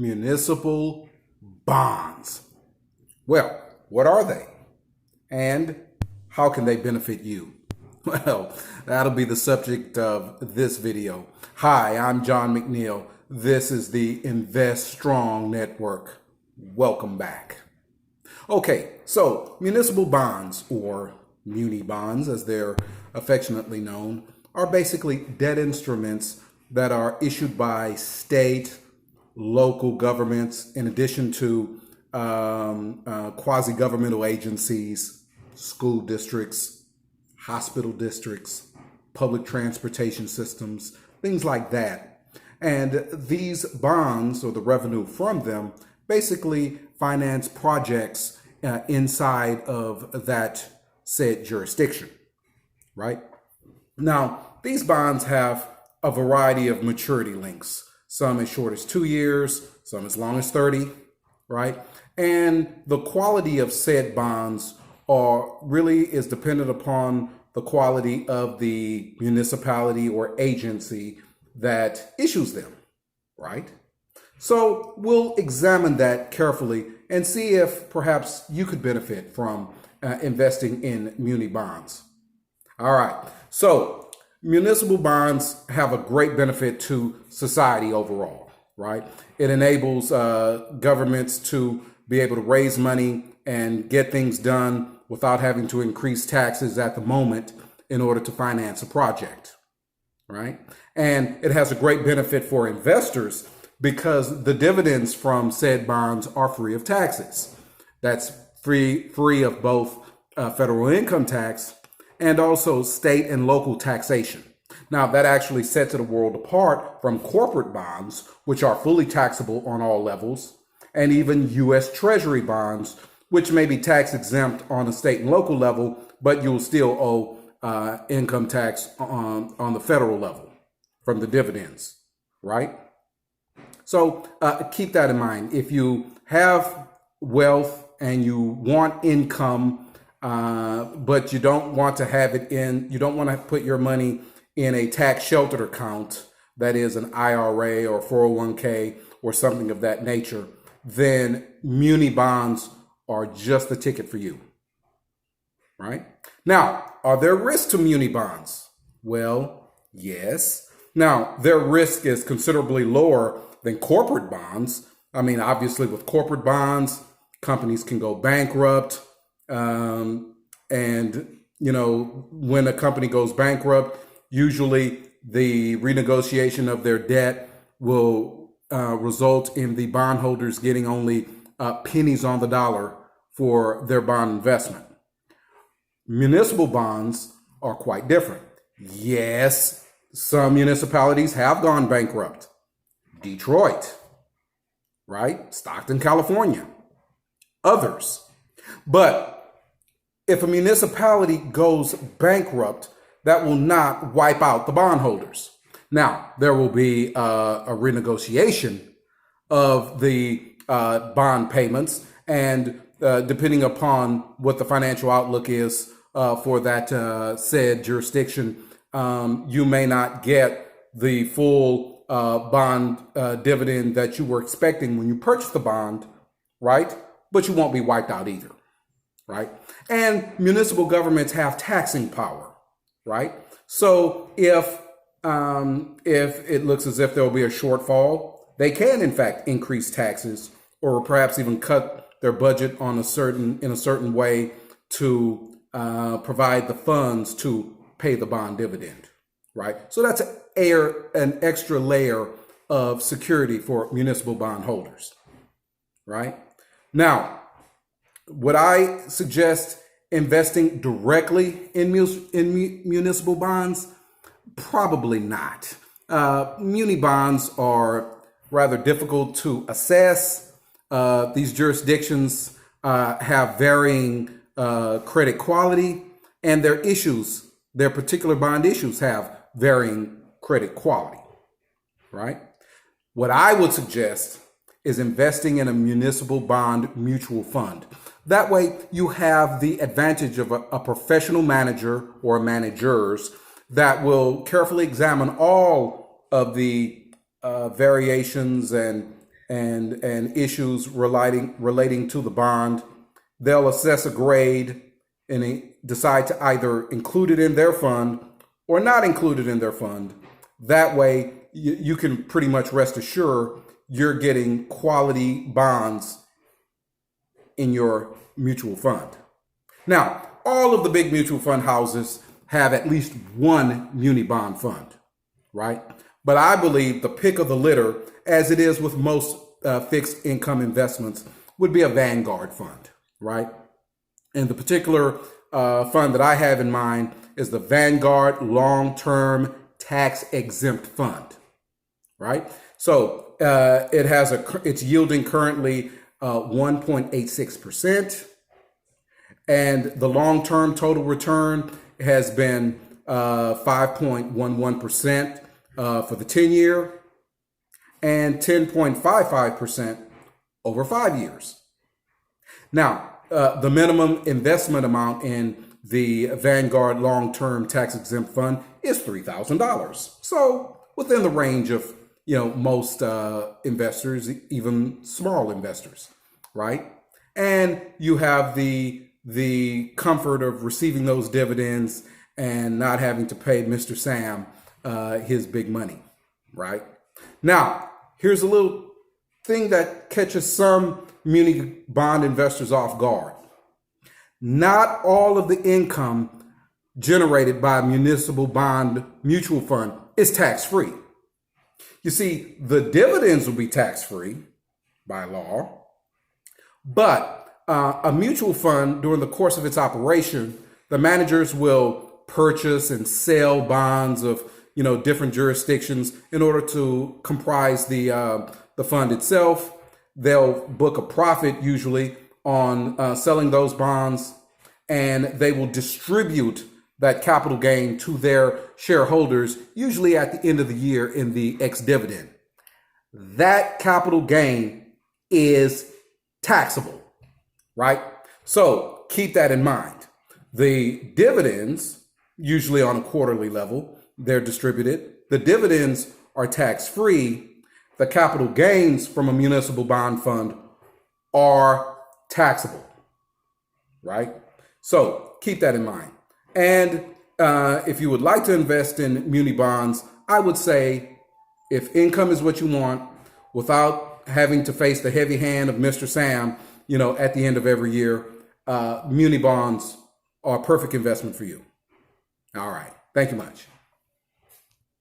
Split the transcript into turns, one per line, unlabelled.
municipal bonds. Well, what are they? And how can they benefit you? Well, that'll be the subject of this video. Hi, I'm John McNeil. This is the Invest Strong Network. Welcome back. Okay, so municipal bonds, or Muni bonds as they're affectionately known, are basically debt instruments that are issued by state, local governments, in addition to quasi-governmental agencies, school districts, hospital districts, public transportation systems, things like that. And these bonds, or the revenue from them, basically finance projects inside of that said jurisdiction, right? Now, these bonds have a variety of maturity lengths, some as short as 2 years, some as long as 30, right? And the quality of said bonds really is dependent upon the quality of the municipality or agency that issues them, right? So we'll examine that carefully and see if perhaps you could benefit from investing in muni bonds. All right, so municipal bonds have a great benefit to society overall, right? It enables governments to be able to raise money and get things done without having to increase taxes at the moment in order to finance a project, right? And it has a great benefit for investors because the dividends from said bonds are free of taxes. That's free of both federal income tax and also state and local taxation. Now, that actually sets it a world apart from corporate bonds, which are fully taxable on all levels, and even U.S. Treasury bonds, which may be tax exempt on a state and local level, but you'll still owe income tax on the federal level from the dividends, right? So keep that in mind. If you have wealth and you want income, but you don't want to have it you don't want to put your money in a tax sheltered account, that is an IRA or 401k or something of that nature, then muni bonds are just the ticket for you, right? Now, are there risks to muni bonds? Well, yes. Now, their risk is considerably lower than corporate bonds. I mean, obviously with corporate bonds, companies can go bankrupt. And, you know, when a company goes bankrupt, usually the renegotiation of their debt will result in the bondholders getting only pennies on the dollar for their bond investment. Municipal bonds are quite different. Yes, some municipalities have gone bankrupt. Detroit, right? Stockton, California, others. But if a municipality goes bankrupt, that will not wipe out the bondholders. Now, there will be a renegotiation of the bond payments, and depending upon what the financial outlook is for that said jurisdiction, you may not get the full bond dividend that you were expecting when you purchased the bond, right? But you won't be wiped out either, right? And municipal governments have taxing power, right? So if it looks as if there will be a shortfall, they can in fact increase taxes or perhaps even cut their budget in a certain way to provide the funds to pay the bond dividend, right? So that's an extra layer of security for municipal bond holders, right? Now, would I suggest investing directly in municipal bonds? Probably not. Muni bonds are rather difficult to assess. These jurisdictions have varying credit quality, and their particular bond issues have varying credit quality, right? What I would suggest is investing in a municipal bond mutual fund. That way you have the advantage of a professional manager or managers that will carefully examine all of the variations and and issues relating to the bond. They'll assess a grade and decide to either include it in their fund or not include it in their fund. That way, you can pretty much rest assured you're getting quality bonds in your mutual fund. Now, all of the big mutual fund houses have at least one muni bond fund, right? But I believe the pick of the litter, as it is with most fixed income investments, would be a Vanguard fund, right? And the particular fund that I have in mind is the Vanguard Long-Term Tax Exempt Fund, right? So it's yielding currently 1.86%, and the long-term total return has been 5.11% for the 10-year and 10.55% over 5 years. Now, the minimum investment amount in the Vanguard Long-Term Tax Exempt Fund is $3,000. So within the range of most investors, even small investors, right? And you have the comfort of receiving those dividends and not having to pay Mr. Sam his big money, right? Now, here's a little thing that catches some muni bond investors off guard. Not all of the income generated by a municipal bond mutual fund is tax-free. You see, the dividends will be tax-free by law, but a mutual fund, during the course of its operation, the managers will purchase and sell bonds of different jurisdictions in order to comprise the fund itself. They'll book a profit usually on selling those bonds, and they will distribute that capital gain to their shareholders, usually at the end of the year in the ex-dividend. That capital gain is taxable, right? So keep that in mind. The dividends, usually on a quarterly level, they're distributed. The dividends are tax-free. The capital gains from a municipal bond fund are taxable, right? So keep that in mind. And if you would like to invest in muni bonds, I would say if income is what you want, without having to face the heavy hand of Mr. Sam, at the end of every year, muni bonds are a perfect investment for you. All right. Thank you much.